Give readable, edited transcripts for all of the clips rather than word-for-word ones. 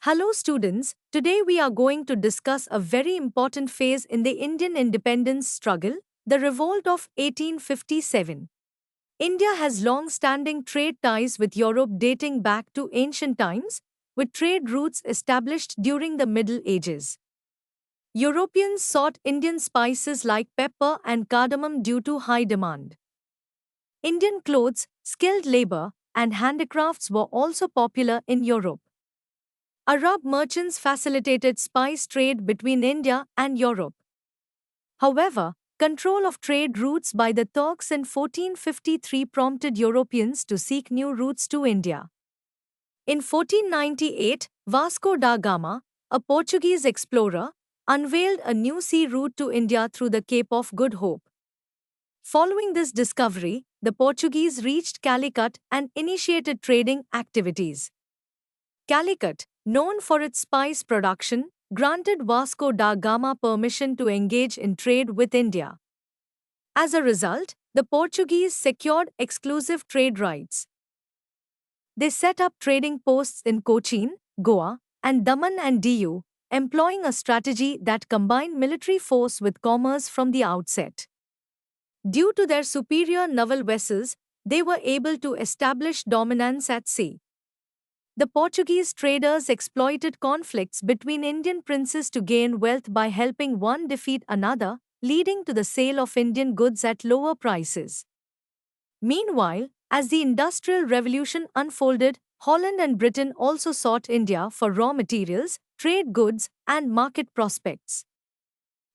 Hello, students. Today we are going to discuss a very important phase in the Indian independence struggle, the Revolt of 1857. India has long standing trade ties with Europe dating back to ancient times, with trade routes established during the Middle Ages. Europeans sought Indian spices like pepper and cardamom due to high demand. Indian clothes, skilled labor, and handicrafts were also popular in Europe. Arab merchants facilitated spice trade between India and Europe. However, control of trade routes by the Turks in 1453 prompted Europeans to seek new routes to India. In 1498, Vasco da Gama, a Portuguese explorer, unveiled a new sea route to India through the Cape of Good Hope. Following this discovery, the Portuguese reached Calicut and initiated trading activities. Calicut, known for its spice production, granted Vasco da Gama permission to engage in trade with India. As a result, the Portuguese secured exclusive trade rights. They set up trading posts in Cochin, Goa, and Daman and Diu, employing a strategy that combined military force with commerce from the outset. Due to their superior naval vessels, they were able to establish dominance at sea. The Portuguese traders exploited conflicts between Indian princes to gain wealth by helping one defeat another, leading to the sale of Indian goods at lower prices. Meanwhile, as the Industrial Revolution unfolded, Holland and Britain also sought India for raw materials, trade goods, and market prospects.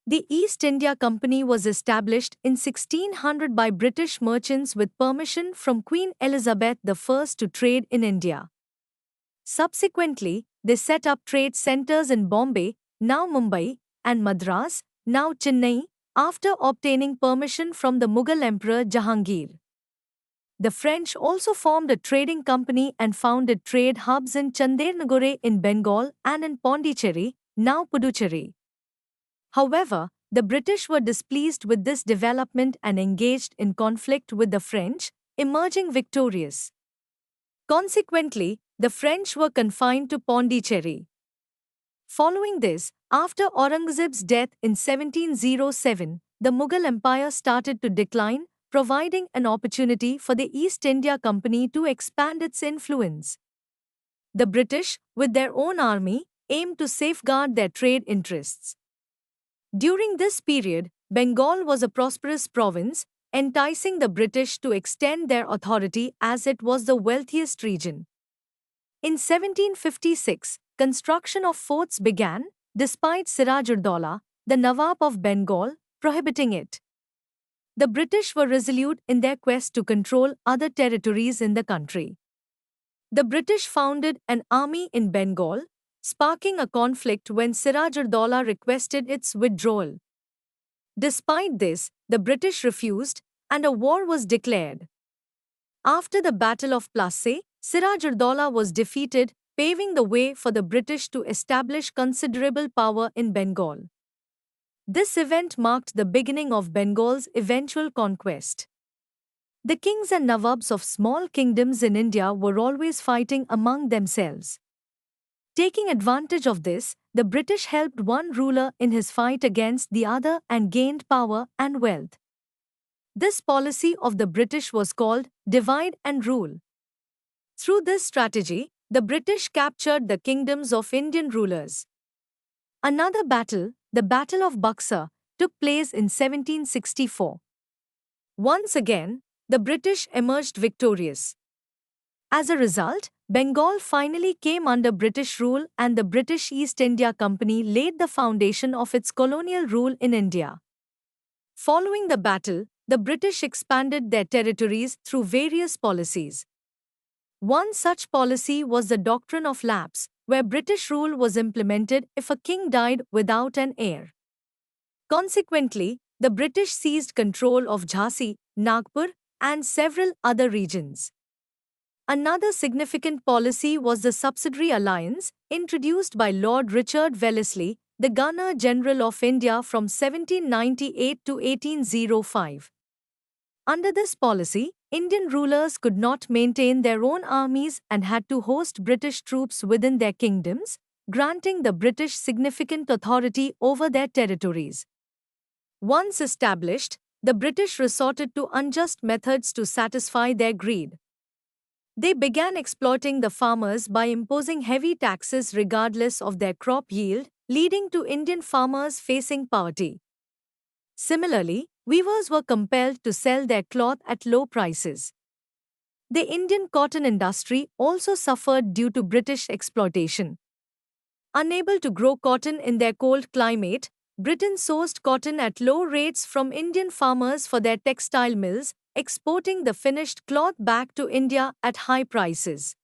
The East India Company was established in 1600 by British merchants with permission from Queen Elizabeth I to trade in India. Subsequently, they set up trade centers in Bombay, now Mumbai, and Madras, now Chennai, after obtaining permission from the Mughal Emperor Jahangir. The French also formed a trading company and founded trade hubs in Chandernagore in Bengal and in Pondicherry, now Puducherry. However, the British were displeased with this development and engaged in conflict with the French, emerging victorious. Consequently, the French were confined to Pondicherry. Following this, after Aurangzeb's death in 1707, the Mughal Empire started to decline, providing an opportunity for the East India Company to expand its influence. The British, with their own army, aimed to safeguard their trade interests. During this period, Bengal was a prosperous province, enticing the British to extend their authority as it was the wealthiest region. In 1756, construction of forts began, despite Siraj-ud-Daulah, the Nawab of Bengal, prohibiting it. The British were resolute in their quest to control other territories in the country. The British founded an army in Bengal, sparking a conflict when Siraj-ud-Daulah requested its withdrawal. Despite this, the British refused, and a war was declared. After the Battle of Plassey, Siraj-ud-Daulah was defeated, paving the way for the British to establish considerable power in Bengal. This event marked the beginning of Bengal's eventual conquest. The kings and nawabs of small kingdoms in India were always fighting among themselves. Taking advantage of this, the British helped one ruler in his fight against the other and gained power and wealth. This policy of the British was called divide and rule. Through this strategy, the British captured the kingdoms of Indian rulers. Another battle, the Battle of Buxar, took place in 1764. Once again, the British emerged victorious. As a result, Bengal finally came under British rule and the British East India Company laid the foundation of its colonial rule in India. Following the battle, the British expanded their territories through various policies. One such policy was the doctrine of lapse, where British rule was implemented if a king died without an heir. Consequently, the British seized control of Jhansi, Nagpur, and several other regions. Another significant policy was the subsidiary alliance, introduced by Lord Richard Wellesley, the Governor-General of India from 1798 to 1805. Under this policy, Indian rulers could not maintain their own armies and had to host British troops within their kingdoms, granting the British significant authority over their territories. Once established, the British resorted to unjust methods to satisfy their greed. They began exploiting the farmers by imposing heavy taxes regardless of their crop yield, leading to Indian farmers facing poverty. Similarly, weavers were compelled to sell their cloth at low prices. The Indian cotton industry also suffered due to British exploitation. Unable to grow cotton in their cold climate, Britain sourced cotton at low rates from Indian farmers for their textile mills, exporting the finished cloth back to India at high prices.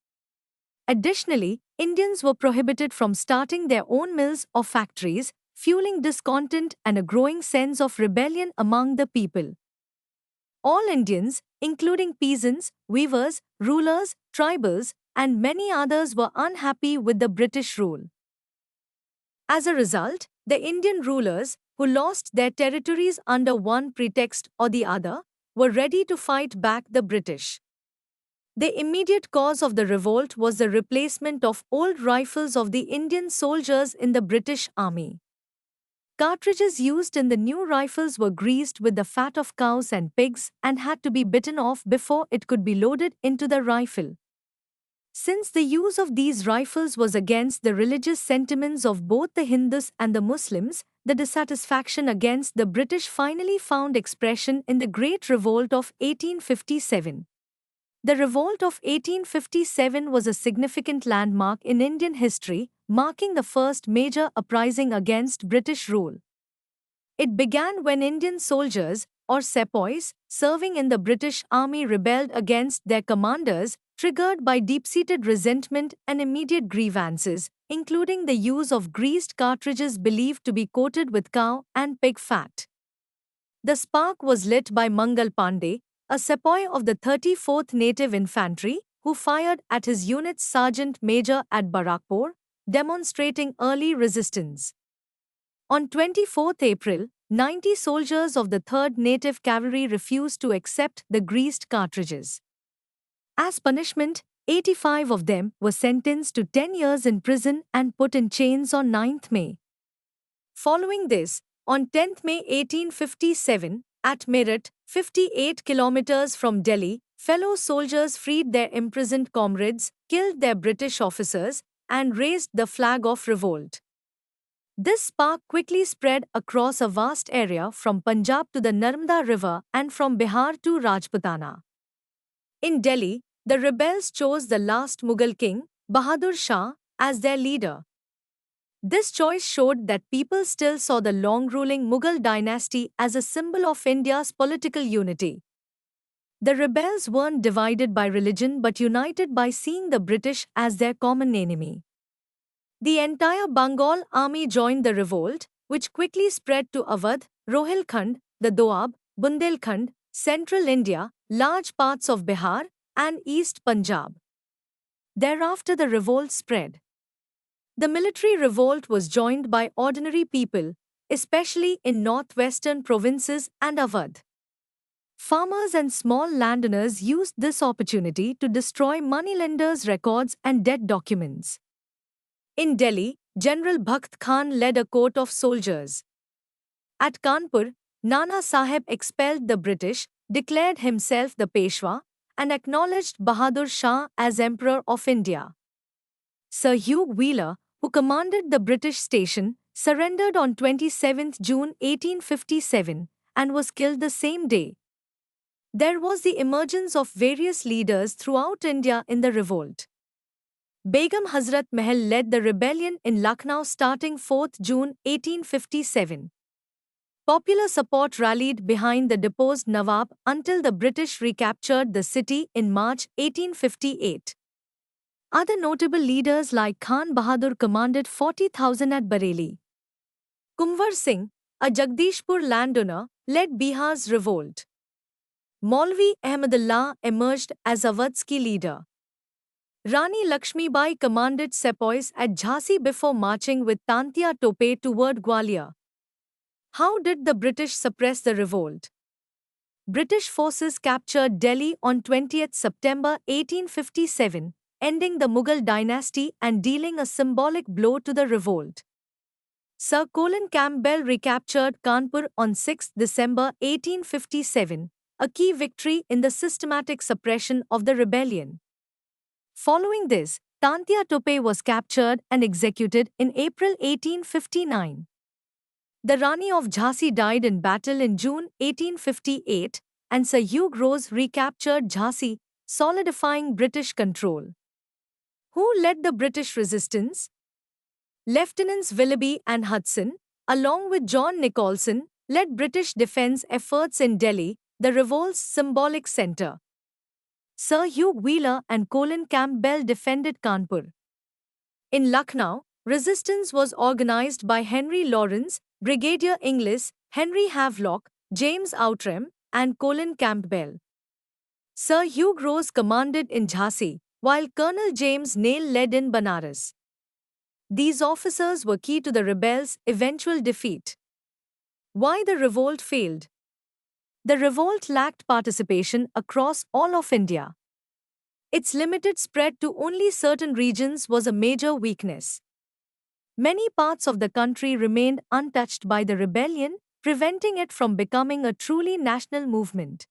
Additionally, Indians were prohibited from starting their own mills or factories, fueling discontent and a growing sense of rebellion among the people. All Indians, including peasants, weavers, rulers, tribals, and many others, were unhappy with the British rule. As a result, the Indian rulers, who lost their territories under one pretext or the other, were ready to fight back the British. The immediate cause of the revolt was the replacement of old rifles of the Indian soldiers in the British Army. Cartridges used in the new rifles were greased with the fat of cows and pigs and had to be bitten off before it could be loaded into the rifle. Since the use of these rifles was against the religious sentiments of both the Hindus and the Muslims, the dissatisfaction against the British finally found expression in the Great Revolt of 1857. The Revolt of 1857 was a significant landmark in Indian history, marking the first major uprising against British rule. It began when Indian soldiers, or sepoys, serving in the British Army rebelled against their commanders, triggered by deep-seated resentment and immediate grievances, including the use of greased cartridges believed to be coated with cow and pig fat. The spark was lit by Mangal Pandey, a sepoy of the 34th Native Infantry, who fired at his unit's sergeant major at Barakpur, demonstrating early resistance. On 24 April, 90 soldiers of the 3rd Native Cavalry refused to accept the greased cartridges. As punishment, 85 of them were sentenced to 10 years in prison and put in chains on 9th May. Following this, on 10th May 1857, at Meerut, 58 kilometers from Delhi, fellow soldiers freed their imprisoned comrades, killed their British officers, and raised the flag of revolt. This spark quickly spread across a vast area from Punjab to the Narmada River and from Bihar to Rajputana. In Delhi, the rebels chose the last Mughal king, Bahadur Shah, as their leader. This choice showed that people still saw the long-ruling Mughal dynasty as a symbol of India's political unity. The rebels weren't divided by religion but united by seeing the British as their common enemy. The entire Bengal army joined the revolt, which quickly spread to Awadh, Rohilkhand, the Doab, Bundelkhand, central India, large parts of Bihar, and East Punjab. Thereafter the revolt spread. The military revolt was joined by ordinary people, especially in northwestern provinces and Awadh. Farmers and small landowners used this opportunity to destroy moneylenders' records and debt documents. In Delhi, General Bakht Khan led a court of soldiers. At Kanpur, Nana Sahib expelled the British, declared himself the Peshwa, and acknowledged Bahadur Shah as Emperor of India. Sir Hugh Wheeler, who commanded the British station, surrendered on 27 June 1857 and was killed the same day. There was the emergence of various leaders throughout India in the revolt. Begum Hazrat Mahal led the rebellion in Lucknow starting 4 June 1857. Popular support rallied behind the deposed Nawab until the British recaptured the city in March 1858. Other notable leaders like Khan Bahadur commanded 40,000 at Bareilly. Kunwar Singh, a Jagdishpur landowner, led Bihar's revolt. Maulvi Ahmadullah emerged as Awadh's key leader. Rani Lakshmibai commanded sepoys at Jhansi before marching with Tantia Tope toward Gwalior. How did the British suppress the revolt? British forces captured Delhi on 20 September 1857, ending the Mughal dynasty and dealing a symbolic blow to the revolt. Sir Colin Campbell recaptured Kanpur on 6 December 1857, a key victory in the systematic suppression of the rebellion. Following this, Tantia Tope was captured and executed in April 1859. The Rani of Jhansi died in battle in June 1858, and Sir Hugh Rose recaptured Jhansi, solidifying British control. Who led the British resistance? Lieutenants Willoughby and Hudson, along with John Nicholson, led British defence efforts in Delhi, the revolt's symbolic centre. Sir Hugh Wheeler and Colin Campbell defended Kanpur. In Lucknow, resistance was organised by Henry Lawrence, Brigadier Inglis, Henry Havelock, James Outram, and Colin Campbell. Sir Hugh Rose commanded in Jhansi, while Colonel James Neil led in Banaras. These officers were key to the rebels' eventual defeat. Why the revolt failed? The revolt lacked participation across all of India. Its limited spread to only certain regions was a major weakness. Many parts of the country remained untouched by the rebellion, preventing it from becoming a truly national movement.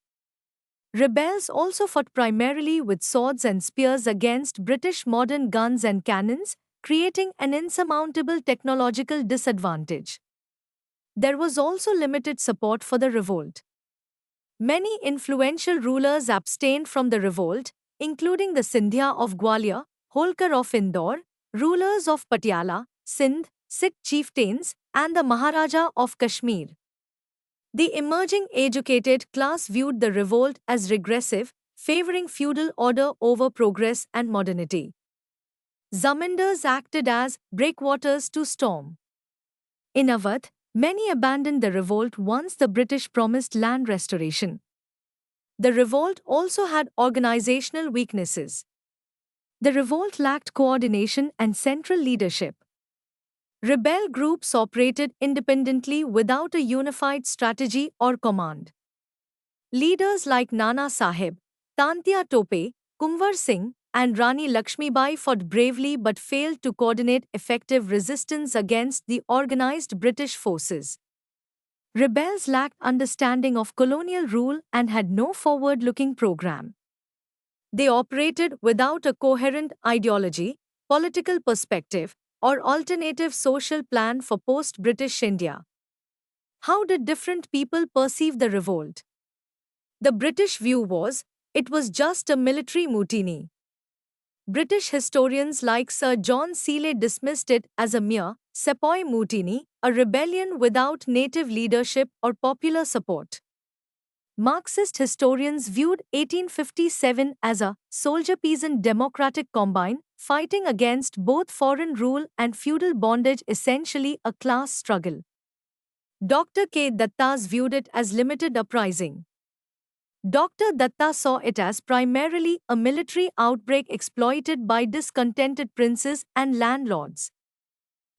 Rebels also fought primarily with swords and spears against British modern guns and cannons, creating an insurmountable technological disadvantage. There was also limited support for the revolt. Many influential rulers abstained from the revolt, including the Scindia of Gwalior, Holkar of Indore, rulers of Patiala, Sindh, Sikh chieftains, and the Maharaja of Kashmir. The emerging educated class viewed the revolt as regressive, favoring feudal order over progress and modernity. Zamindars acted as breakwaters to storm. In Awadh, many abandoned the revolt once the British promised land restoration. The revolt also had organizational weaknesses. The revolt lacked coordination and central leadership. Rebel groups operated independently without a unified strategy or command. Leaders like Nana Sahib, Tantia Tope, Kunwar Singh, and Rani Lakshmibai fought bravely but failed to coordinate effective resistance against the organized British forces. Rebels lacked understanding of colonial rule and had no forward-looking program. They operated without a coherent ideology, political perspective, or alternative social plan for post-British India. How did different people perceive the revolt? The British view was, it was just a military mutiny. British historians like Sir John Seeley dismissed it as a mere sepoy mutiny, a rebellion without native leadership or popular support. Marxist historians viewed 1857 as a soldier-peasant democratic combine, fighting against both foreign rule and feudal bondage, essentially a class struggle. Dr. K. Dattas viewed it as limited uprising. Dr. Datta saw it as primarily a military outbreak exploited by discontented princes and landlords.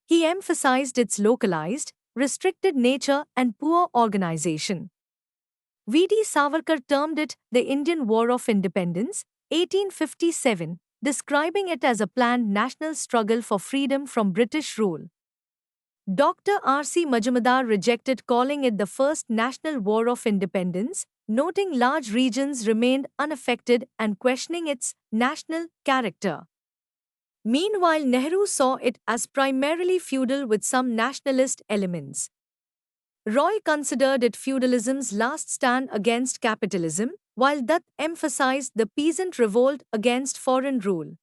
He emphasized its localized, restricted nature and poor organization. V.D. Savarkar termed it the Indian War of Independence, 1857, describing it as a planned national struggle for freedom from British rule. Dr. R.C. Majumdar rejected calling it the first national war of independence, noting large regions remained unaffected and questioning its national character. Meanwhile, Nehru saw it as primarily feudal with some nationalist elements. Roy considered it feudalism's last stand against capitalism, while Dutt emphasized the peasant revolt against foreign rule.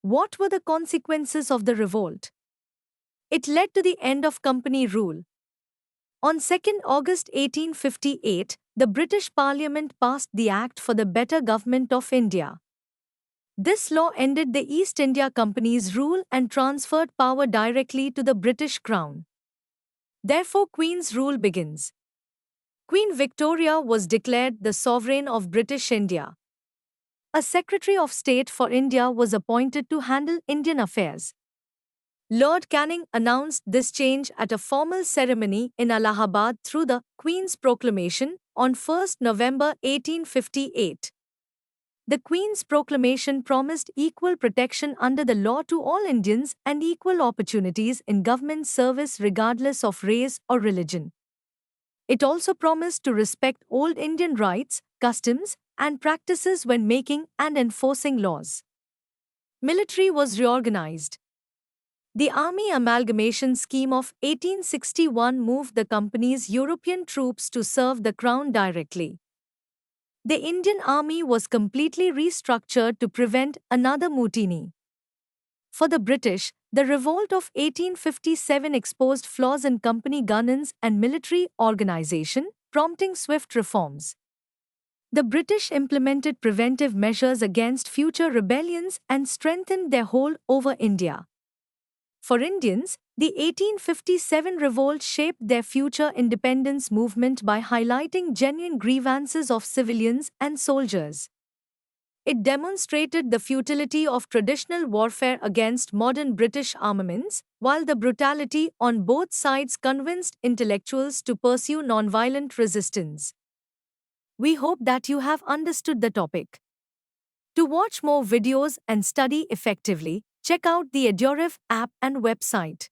What were the consequences of the revolt? It led to the end of company rule. On 2 August 1858, the British Parliament passed the Act for the Better Government of India. This law ended the East India Company's rule and transferred power directly to the British Crown. Therefore, Queen's rule begins. Queen Victoria was declared the sovereign of British India. A Secretary of State for India was appointed to handle Indian affairs. Lord Canning announced this change at a formal ceremony in Allahabad through the Queen's Proclamation on 1 November 1858. The Queen's proclamation promised equal protection under the law to all Indians and equal opportunities in government service regardless of race or religion. It also promised to respect old Indian rights, customs, and practices when making and enforcing laws. Military was reorganized. The Army Amalgamation Scheme of 1861 moved the company's European troops to serve the Crown directly. The Indian Army was completely restructured to prevent another mutiny. For the British, the revolt of 1857 exposed flaws in company governance and military organization, prompting swift reforms. The British implemented preventive measures against future rebellions and strengthened their hold over India. For Indians, the 1857 revolt shaped their future independence movement by highlighting genuine grievances of civilians and soldiers. It demonstrated the futility of traditional warfare against modern British armaments, while the brutality on both sides convinced intellectuals to pursue nonviolent resistance. We hope that you have understood the topic. To watch more videos and study effectively, check out the EduRev app and website.